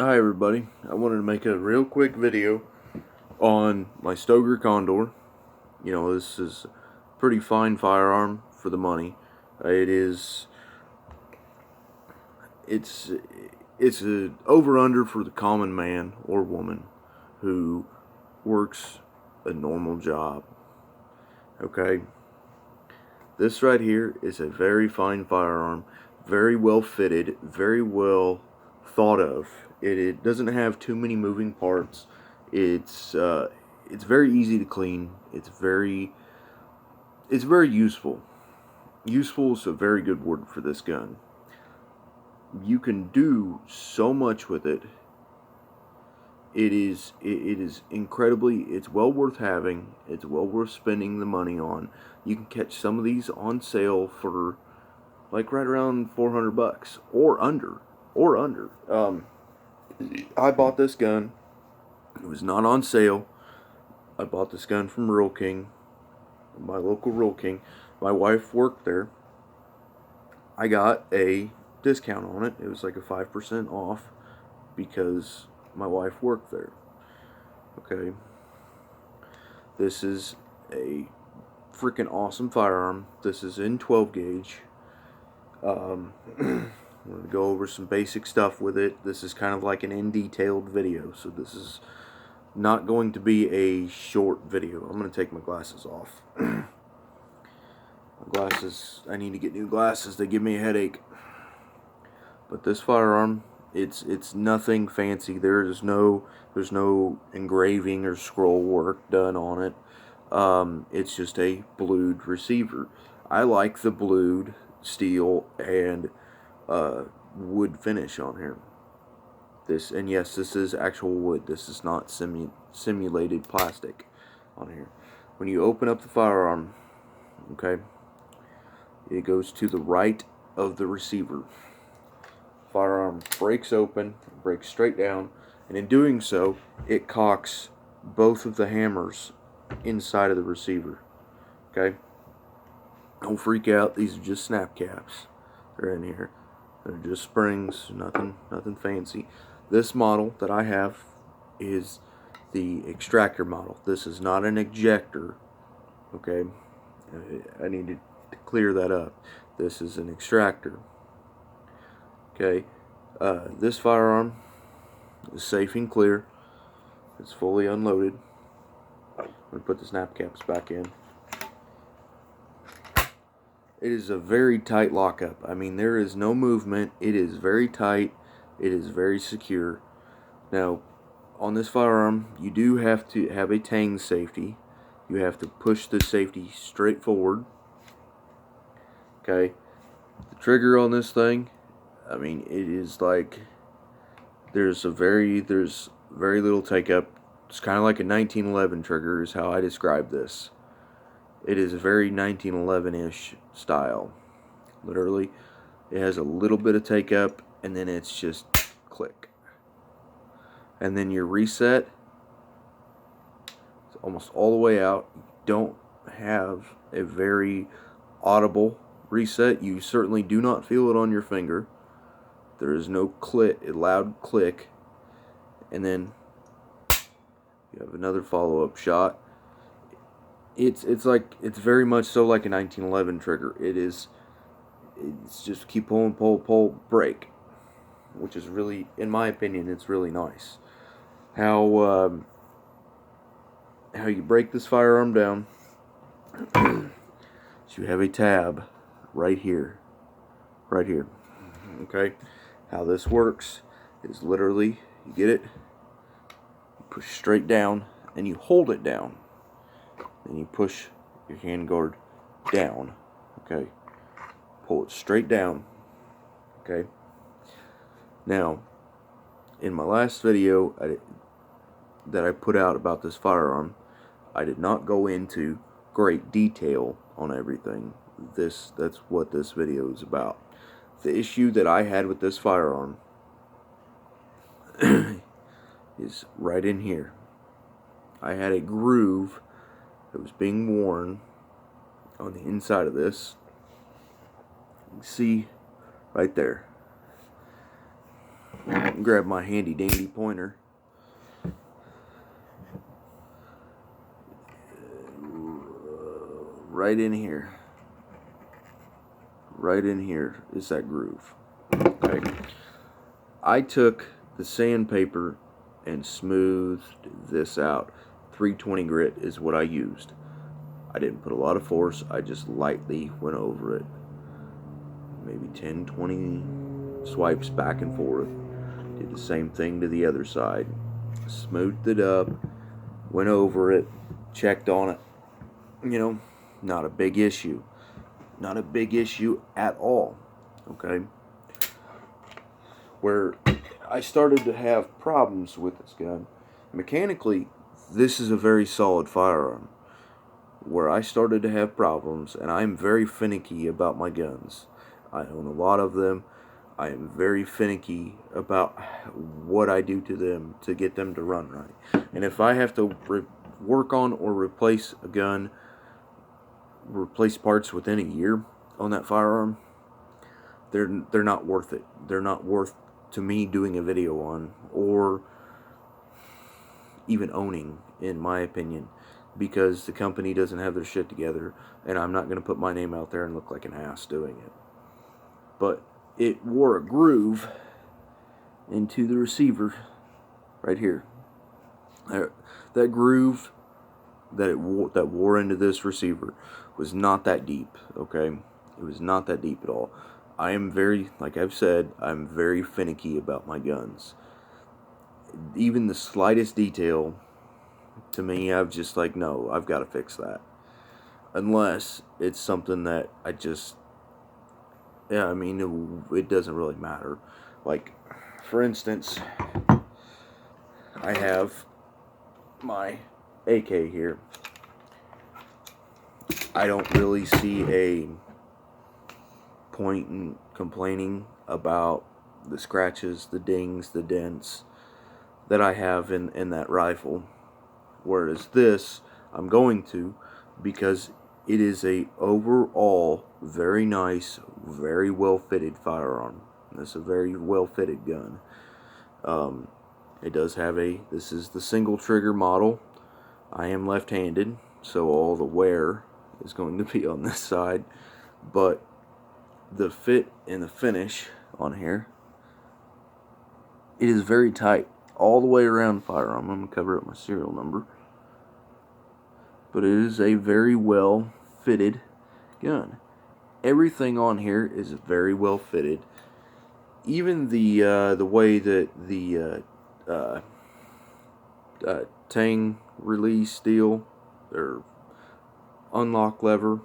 Hi everybody, I wanted to make a real quick video on my Stoeger condor. You know, this is a pretty fine firearm for the money. It's a over-under for the common man or woman who works a normal job. Okay, this right here is a very fine firearm, very well fitted, very well thought of. It doesn't have too many moving parts. It's very easy to clean. It's very useful. Useful is a very good word for this gun. You can do so much with it. It is incredibly. It's well worth having. It's well worth spending the money on. You can catch some of these on sale for like right around $400 or under. I bought this gun. It was not on sale. I bought this gun from Rural King, my local Rural King. My wife worked there. I got a discount on it. It was like a 5% off because my wife worked there. Okay. This is a freaking awesome firearm. This is in 12 gauge. I'm going to go over some basic stuff with it. This is kind of like an in-detailed video, so this is not going to be a short video. I'm going to take my glasses off. My glasses, I need to get new glasses. They give me a headache. But this firearm, it's nothing fancy. there's no engraving or scroll work done on it. It's just a blued receiver. I like the blued steel and wood finish on here. And yes, this is actual wood. This is not simulated plastic on here. When you open up the firearm, okay, it goes to the right of the receiver. Firearm breaks open, breaks straight down, and in doing so, it cocks both of the hammers inside of the receiver. Okay? Don't freak out. These are just snap caps. They're in here. They're just springs. Nothing fancy. This model that I have is the extractor model. This is not an ejector. Okay? I need to clear that up. This is an extractor. Okay? This firearm is safe and clear. It's fully unloaded. I'm going to put the snap caps back in. It is a very tight lockup. I mean, there is no movement. It is very tight. It is very secure. Now, on this firearm, you do have to have a tang safety. You have to push the safety straight forward. Okay? The trigger on this thing, I mean, it is like there's very little take up. It's kind of like a 1911 trigger is how I describe this. It is a very 1911-ish style. Literally, it has a little bit of take up, and then it's just click. And then your reset is almost all the way out. You don't have a very audible reset. You certainly do not feel it on your finger. There is no loud click. And then you have another follow-up shot. It's very much so like a 1911 trigger. It's just keep pulling, pull, break, which is really, in my opinion, it's really nice. How you break this firearm down? So you have a tab right here. Okay. How this works is literally you get it, you push straight down, and you hold it down. Then you push your handguard down, okay? Pull it straight down, okay? Now, in my last video that I put out about this firearm, I did not go into great detail on everything. That's what this video is about. The issue that I had with this firearm is right in here. I had a groove that was being worn on the inside of this. You can see right there. Grab my handy dandy pointer. Right in here. Right in here is that groove. Okay. I took the sandpaper and smoothed this out. 320 grit is what I used. I didn't put a lot of force. I just lightly went over it. Maybe 10, 20 swipes back and forth. Did the same thing to the other side. Smoothed it up. Went over it. Checked on it. You know, not a big issue. Not a big issue at all. Okay. Where I started to have problems with this gun. Mechanically, this is a very solid firearm. Where I started to have problems, and I'm very finicky about my guns. I own a lot of them. I am very finicky about what I do to them to get them to run right. And if I have to work on or replace a gun, replace parts within a year on that firearm, they're not worth it. They're not worth to me doing a video on or even owning, in my opinion, because the company doesn't have their shit together, and I'm not going to put my name out there and look like an ass doing it. But it wore a groove into the receiver right here. That groove that wore into this receiver was not that deep, okay? It was not that deep at all. I am very, like I've said, I'm very finicky about my guns. Even the slightest detail, to me, I'm just like, no, I've got to fix that. Unless it's something that I just, yeah, I mean, it doesn't really matter. Like, for instance, I have my AK here. I don't really see a point in complaining about the scratches, the dings, the dents that I have in that rifle. Whereas this, I'm going to, because it is a overall very nice, very well fitted firearm. It's a very well fitted gun. It does have this is the single trigger model. I am left-handed, so all the wear is going to be on this side. But the fit and the finish on here, it is very tight all the way around firearm. I'm going to cover up my serial number. But it is a very well fitted gun. Everything on here is very well fitted. Even the way that the tang release deal or unlock lever,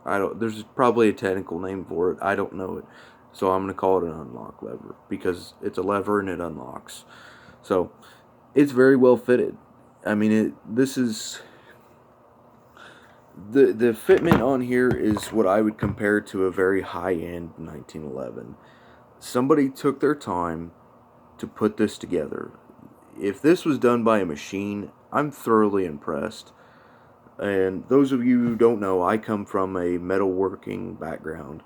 there's probably a technical name for it. I don't know it. So I'm going to call it an unlock lever because it's a lever and it unlocks. So it's very well fitted. I mean, this is the fitment on here is what I would compare to a very high-end 1911. Somebody took their time to put this together. If this was done by a machine, I'm thoroughly impressed. And those of you who don't know, I come from a metalworking background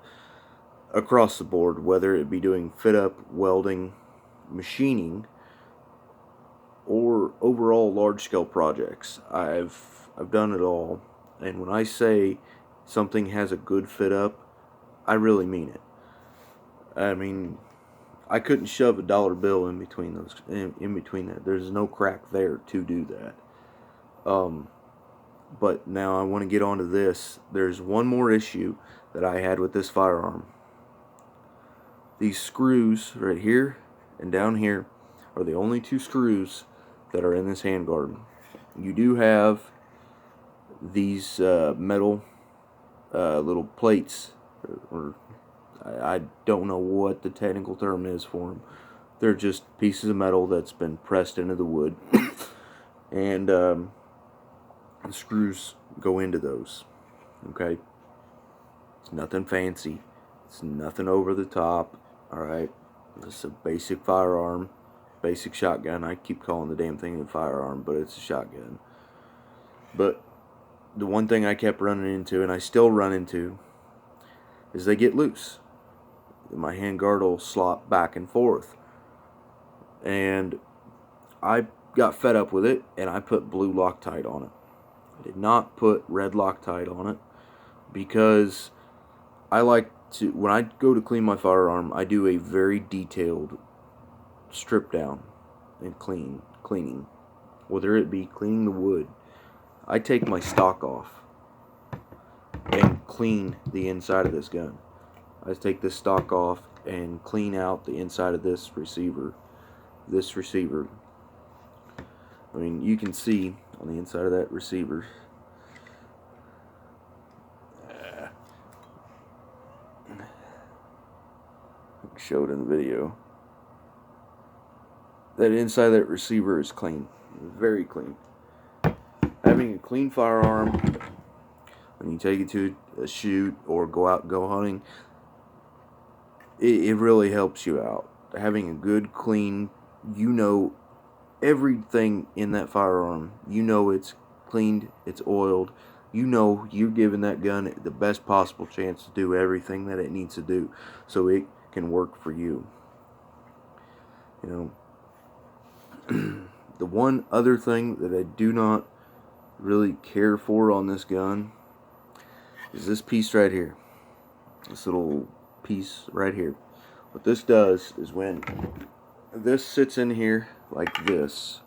across the board, whether it be doing fit-up, welding, machining, or overall large-scale projects. I've done it all. And when I say something has a good fit-up, I really mean it. I mean, I couldn't shove $1 bill in between those, in between that. There's no crack there to do that. But now I want to get onto this. There's one more issue that I had with this firearm. These screws right here and down here are the only two screws that are in this handguard. You do have these metal little plates, or I don't know what the technical term is for them. They're just pieces of metal that's been pressed into the wood. And the screws go into those. Okay? It's nothing fancy. It's nothing over the top. Alright? It's a basic firearm. Basic shotgun. I keep calling the damn thing a firearm, but it's a shotgun. But the one thing I kept running into, and I still run into, is they get loose. My handguard will slop back and forth. and I got fed up with it, and I put blue Loctite on it. I did not put red Loctite on it because I like to, when I go to clean my firearm, I do a very detailed strip down and cleaning. Whether it be cleaning the wood, I take my stock off and clean the inside of this gun. I take this stock off and clean out the inside of this receiver. I mean, you can see on the inside of that receiver. I showed in the video. That inside of that receiver is clean. Very clean. Having a clean firearm when you take it to a shoot or go out and go hunting, it really helps you out. Having a good, clean, you know everything in that firearm. You know it's cleaned, it's oiled. You know you're giving that gun the best possible chance to do everything that it needs to do so it can work for you. You know, the one other thing that I do not really care for on this gun is this piece right here. This little piece right here. What this does is when this sits in here like this,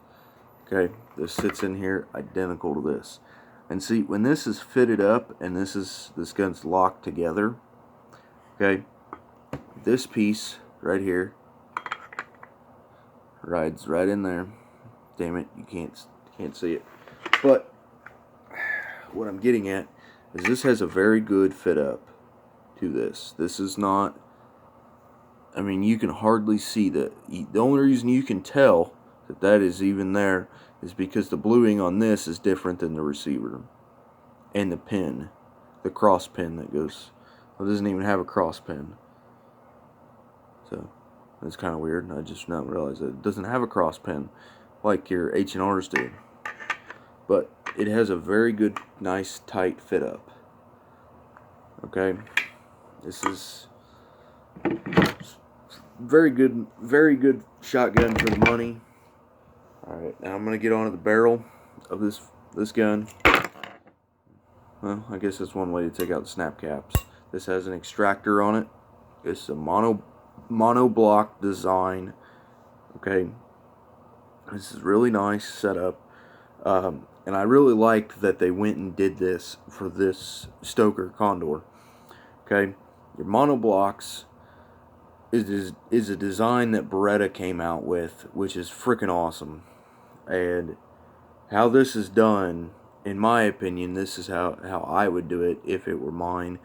okay, this sits in here identical to this. And see, when this is fitted up and this gun's locked together, okay, this piece right here rides right in there. Damn it, you can't see it. But what I'm getting at is this has a very good fit up to this. This is not, I mean, you can hardly see that. The only reason you can tell that is even there is because the bluing on this is different than the receiver. And the pin, the cross pin that goes, well, it doesn't even have a cross pin. So that's kind of weird. I just now realized that it doesn't have a cross pin like your H&Rs do. But it has a very good, nice, tight fit up. Okay, this is very good shotgun for the money. Alright, now I'm going to get onto the barrel of this gun. Well, I guess that's one way to take out the snap caps. This has an extractor on it. It's a monoblock design. Okay, this is really nice setup. And I really liked that they went and did this for this Stoeger Condor. Okay, your monoblocks is a design that Beretta came out with, which is freaking awesome. And how this is done, in my opinion, this is how I would do it if it were mine.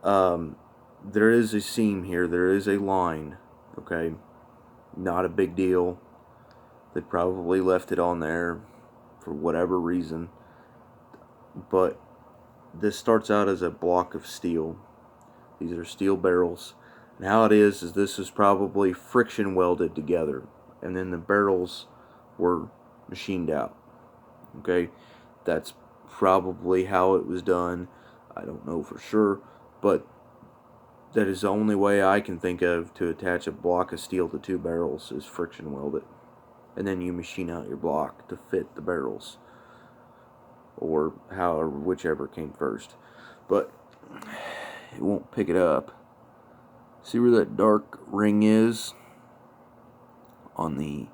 There is a seam here. There is a line. Okay, not a big deal. They probably left it on there for whatever reason. But this starts out as a block of steel. These are steel barrels. And how it is this is probably friction welded together. And then the barrels were machined out. Okay, that's probably how it was done. I don't know for sure, but that is the only way I can think of to attach a block of steel to two barrels is friction weld it. And then you machine out your block to fit the barrels. Or whichever came first. But it won't pick it up. See where that dark ring is on the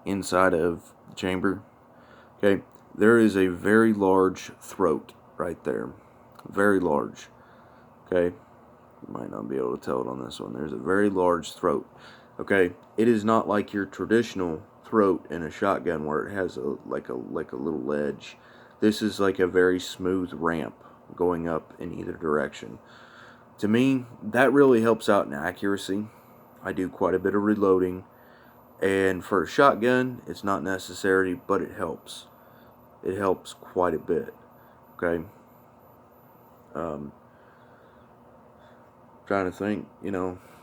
inside of the chamber? Okay, there is a very large throat right there. Very large. Okay, you might not be able to tell it on this one. There's a very large throat. Okay, it is not like your traditional throat in a shotgun where it has like a little ledge. This is like a very smooth ramp going up in either direction. To me, that really helps out in accuracy. I do quite a bit of reloading, and for a shotgun, it's not necessary, but it helps. It helps quite a bit. Okay. Trying to think,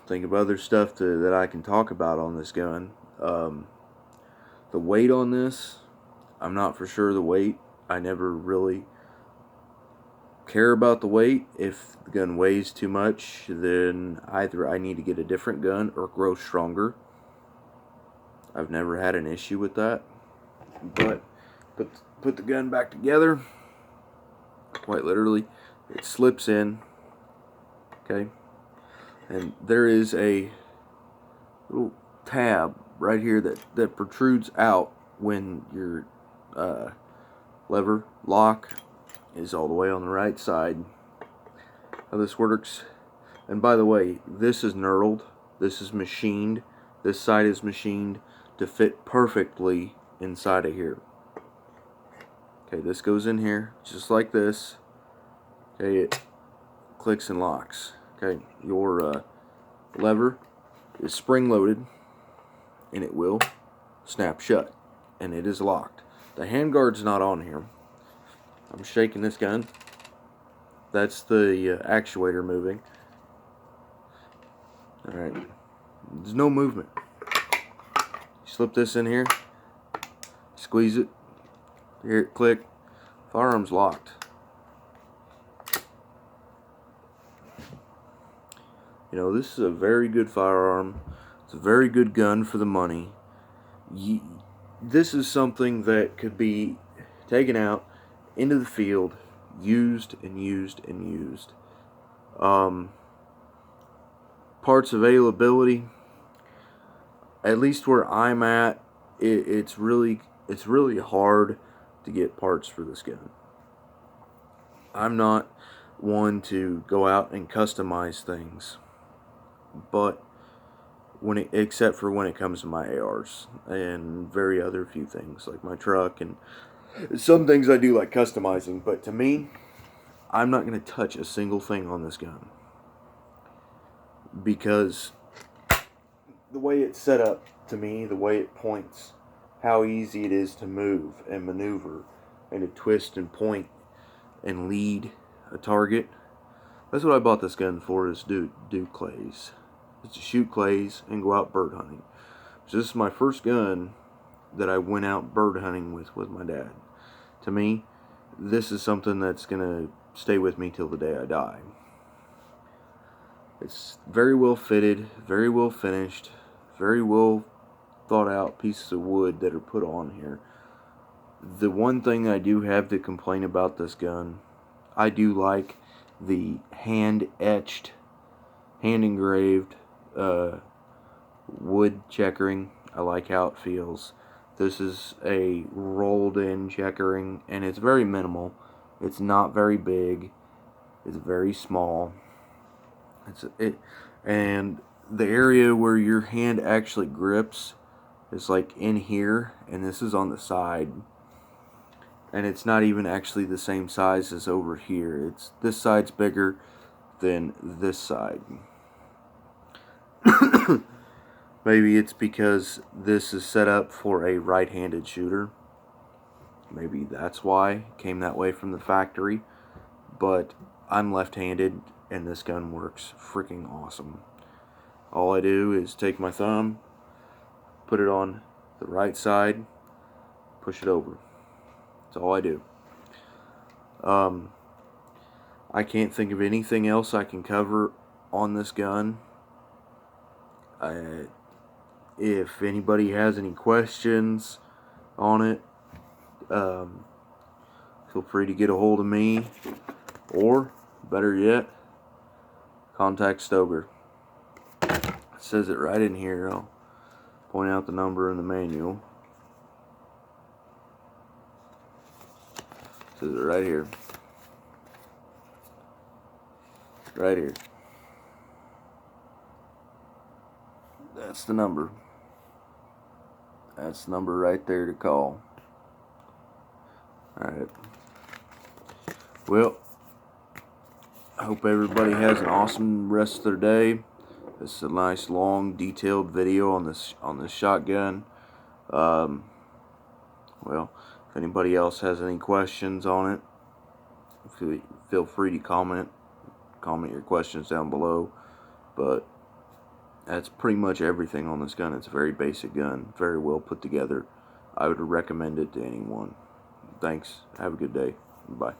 think of other stuff that I can talk about on this gun. The weight on this, I'm not for sure the weight. I never really care about the weight. If the gun weighs too much, then either I need to get a different gun or grow stronger. I've never had an issue with that. But put the gun back together. Quite literally, it slips in. Okay, and there is a little tab right here that protrudes out when your lever lock is all the way on the right side. How this works. And by the way, this is knurled. This is machined. This side is machined to fit perfectly inside of here. Okay, this goes in here just like this. Okay, it clicks and locks. Okay, your lever is spring loaded and it will snap shut, and it is locked. The handguard's not on here. I'm shaking this gun. That's the actuator moving. Alright, there's no movement. You slip this in here, squeeze it, hear it click, firearm's locked. You know, this is a very good firearm. It's a very good gun for the money. This is something that could be taken out into the field, used and used and used. Parts availability, at least where I'm at, it's really hard to get parts for this gun. I'm not one to go out and customize things, but except for when it comes to my ARs and very other few things like my truck, and some things I do like customizing. But to me, I'm not going to touch a single thing on this gun, because the way it's set up, to me, the way it points, how easy it is to move and maneuver and to twist and point and lead a target. That's what I bought this gun for, is do clays. It's to shoot clays and go out bird hunting. So this is my first gun that I went out bird hunting with my dad. To me, this is something that's going to stay with me till the day I die. It's very well fitted, very well finished, very well thought out pieces of wood that are put on here. The one thing I do have to complain about this gun, I do like the hand engraved wood checkering. I like how it feels. This is a rolled in checkering, and it's very minimal. It's not very big. It's very small. And the area where your hand actually grips is like in here, and this is on the side. And it's not even actually the same size as over here. This side's bigger than this side. Maybe it's because this is set up for a right-handed shooter. Maybe that's why it came that way from the factory. But I'm left-handed, and this gun works freaking awesome. All I do is take my thumb, put it on the right side, push it over. That's all I do. I can't think of anything else I can cover on this gun. If anybody has any questions on it, feel free to get a hold of me, or better yet, contact Stoeger. It says it right in here. I'll point out the number in the manual. It says it right here. Right here. That's the number. That's the number right there to call. Alright. Well, I hope everybody has an awesome rest of their day. This is a nice, long, detailed video on this shotgun. Well, if anybody else has any questions on it, feel free to comment your questions down below. But that's pretty much everything on this gun. It's a very basic gun, very well put together. I would recommend it to anyone. Thanks. Have a good day. Bye.